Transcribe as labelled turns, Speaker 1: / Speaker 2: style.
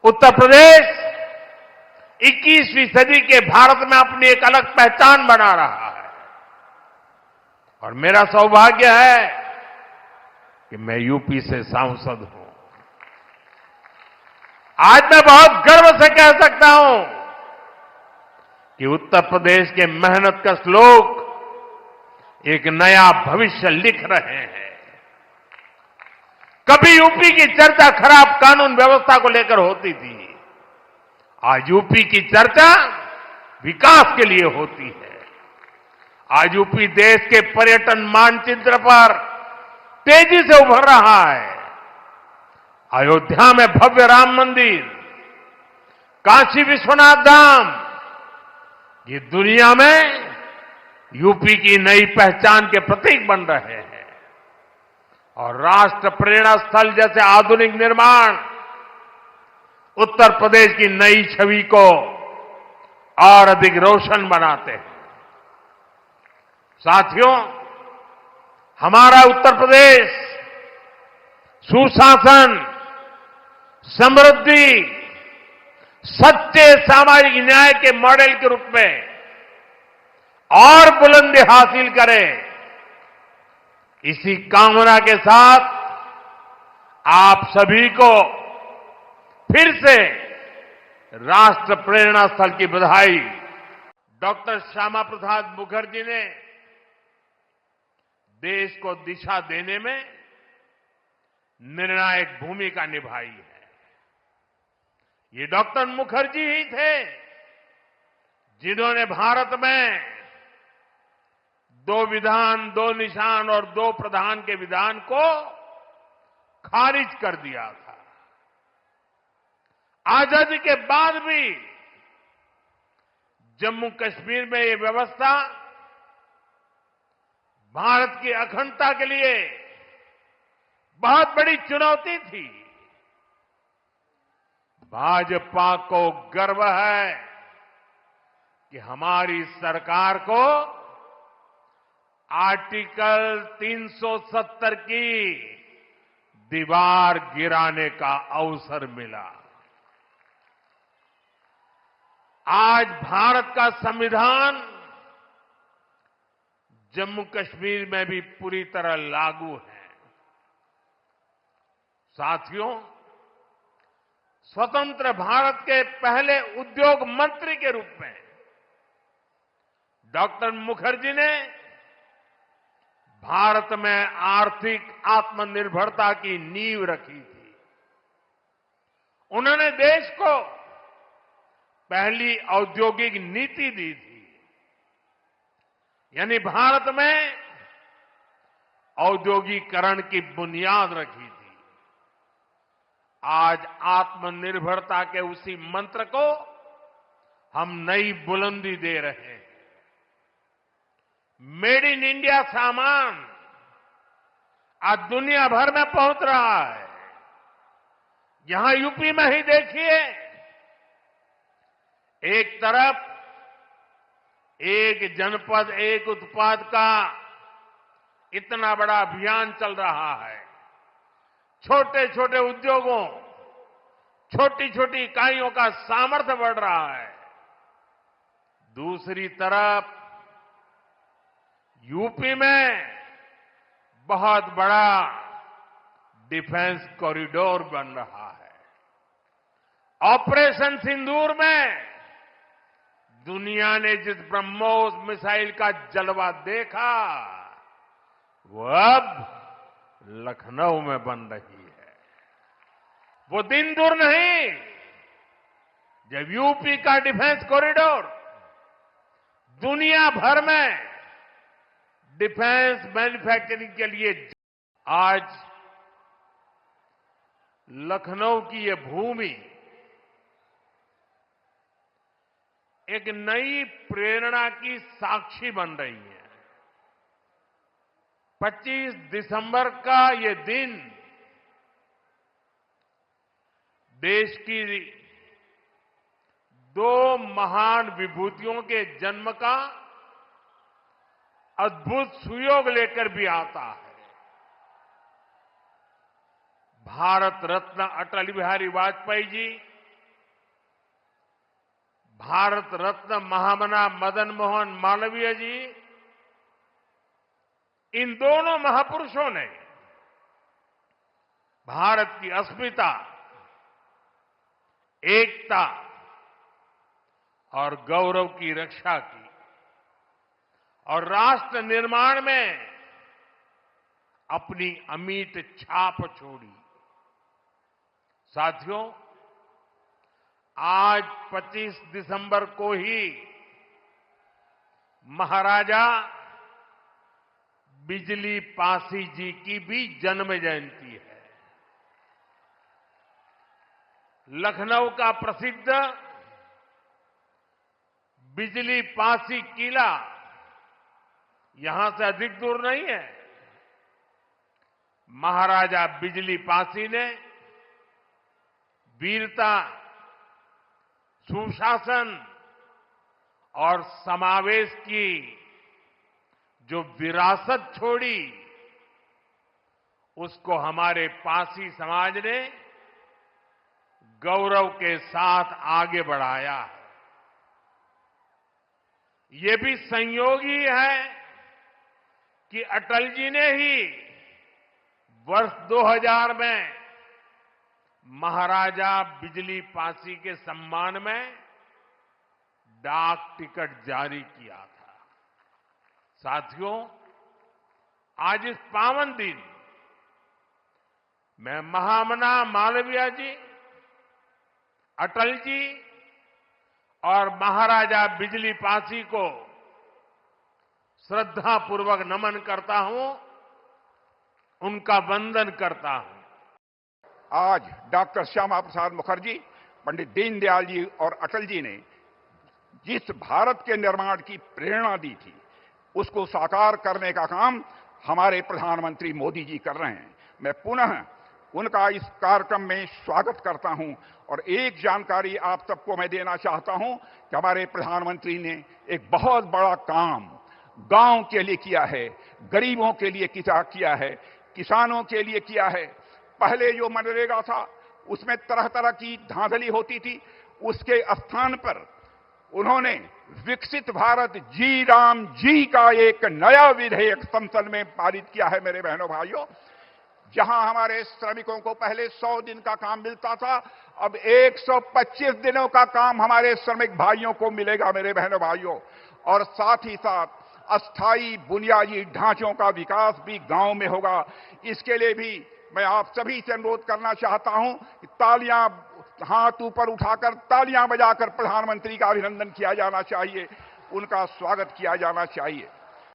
Speaker 1: उत्तर प्रदेश 21वीं सदी के भारत में अपनी एक अलग पहचान बना रहा है और मेरा सौभाग्य है कि मैं यूपी से सांसद हूं। आज मैं बहुत गर्व से कह सकता हूं कि उत्तर प्रदेश के मेहनतकश लोग एक नया भविष्य लिख रहे हैं। कभी यूपी की चर्चा खराब कानून व्यवस्था को लेकर होती थी, आज यूपी की चर्चा विकास के लिए होती है। आज यूपी देश के पर्यटन मानचित्र पर तेजी से उभर रहा है। अयोध्या में भव्य राम मंदिर, काशी विश्वनाथ धाम, ये दुनिया में यूपी की नई पहचान के प्रतीक बन रहे हैं और राष्ट्र प्रेरणा स्थल जैसे आधुनिक निर्माण उत्तर प्रदेश की नई छवि को और अधिक रोशन बनाते हैं। साथियों, हमारा उत्तर प्रदेश सुशासन, समृद्धि, सच्चे सामाजिक न्याय के मॉडल के रूप में और बुलंदी हासिल करे, इसी कामना के साथ आप सभी को फिर से राष्ट्र प्रेरणा स्थल की बधाई। डॉक्टर श्यामा प्रसाद मुखर्जी ने देश को दिशा देने में निर्णायक भूमिका निभाई है। ये डॉक्टर मुखर्जी ही थे जिन्होंने भारत में 2 विधान, 2 निशान और 2 प्रधान के विधान को खारिज कर दिया था। आजादी के बाद भी जम्मू कश्मीर में ये व्यवस्था भारत की अखंडता के लिए बहुत बड़ी चुनौती थी। भाजपा को गर्व है कि हमारी सरकार को आर्टिकल 370 की दीवार गिराने का अवसर मिला। आज भारत का संविधान जम्मू कश्मीर में भी पूरी तरह लागू है। साथियों, स्वतंत्र भारत के पहले उद्योग मंत्री के रूप में डॉक्टर मुखर्जी ने भारत में आर्थिक आत्मनिर्भरता की नींव रखी थी। उन्होंने देश को पहली औद्योगिक नीति दी थी, यानी भारत में औद्योगिकरण की बुनियाद रखी थी। आज आत्मनिर्भरता के उसी मंत्र को हम नई बुलंदी दे रहे हैं। मेड इन इंडिया सामान आज दुनिया भर में पहुंच रहा है। यहां यूपी में ही देखिए, एक तरफ एक जनपद एक उत्पाद का इतना बड़ा अभियान चल रहा है। छोटे छोटे उद्योगों, छोटी छोटी इकाइयों का सामर्थ्य बढ़ रहा है। दूसरी तरफ यूपी में बहुत बड़ा डिफेंस कॉरिडोर बन रहा है। ऑपरेशन सिंदूर में दुनिया ने जिस ब्रह्मोस मिसाइल का जलवा देखा, वो अब लखनऊ में बन रही है। वो दिन दूर नहीं जब यूपी का डिफेंस कॉरिडोर दुनिया भर में डिफेंस मैन्युफैक्चरिंग के लिए। आज लखनऊ की ये भूमि एक नई प्रेरणा की साक्षी बन रही है। 25 दिसंबर का ये दिन देश की 2 महान विभूतियों के जन्म का अद्भुत सुयोग लेकर भी आता है। भारत रत्न अटल बिहारी वाजपेयी जी भारत रत्न महामना मदन मोहन मालवीय जी, इन दोनों महापुरुषों ने भारत की अस्मिता, एकता और गौरव की रक्षा की और राष्ट्र निर्माण में अपनी अमिट छाप छोड़ी। साथियों, आज 25 दिसंबर को ही महाराजा बिजली पासी जी की भी जन्म जयंती है। लखनऊ का प्रसिद्ध बिजली पासी किला यहां से अधिक दूर नहीं है। महाराजा बिजली पासी ने वीरता, सुशासन और समावेश की जो विरासत छोड़ी, उसको हमारे पासी समाज ने गौरव के साथ आगे बढ़ाया है। ये भी संयोग ही है कि अटल जी ने ही वर्ष 2000 में महाराजा बिजली पासी के सम्मान में डाक टिकट जारी किया था। साथियों, आज इस पावन दिन मैं महामना मालवीय जी, अटल जी और महाराजा बिजली पासी को श्रद्धापूर्वक नमन करता हूं, उनका वंदन करता हूं।
Speaker 2: आज डॉक्टर श्यामा प्रसाद मुखर्जी, पंडित दीनदयाल जी और अटल जी ने जिस भारत के निर्माण की प्रेरणा दी थी, उसको साकार करने का काम हमारे प्रधानमंत्री मोदी जी कर रहे हैं। मैं पुनः उनका इस कार्यक्रम में स्वागत करता हूं और एक जानकारी आप सबको मैं देना चाहता हूं कि हमारे प्रधानमंत्री ने एक बहुत बड़ा काम गांव के लिए किया है, गरीबों के लिए किया है, किसानों के लिए किया है। पहले जो मनरेगा था उसमें तरह तरह की धांधली होती थी, उसके स्थान पर उन्होंने विकसित भारत जी राम जी का एक नया विधेयक संसद में पारित किया है। मेरे बहनों भाइयों, जहां हमारे श्रमिकों को पहले 100 दिन का काम मिलता था, अब 125 दिनों का काम हमारे श्रमिक भाइयों को मिलेगा। मेरे बहनों भाइयों, और साथ ही साथ अस्थायी बुनियादी ढांचों का विकास भी गांव में होगा। इसके लिए भी मैं आप सभी से अनुरोध करना चाहता हूं कि तालियां, हाथ ऊपर उठाकर तालियां बजाकर प्रधानमंत्री का अभिनंदन किया जाना चाहिए, उनका स्वागत किया जाना चाहिए।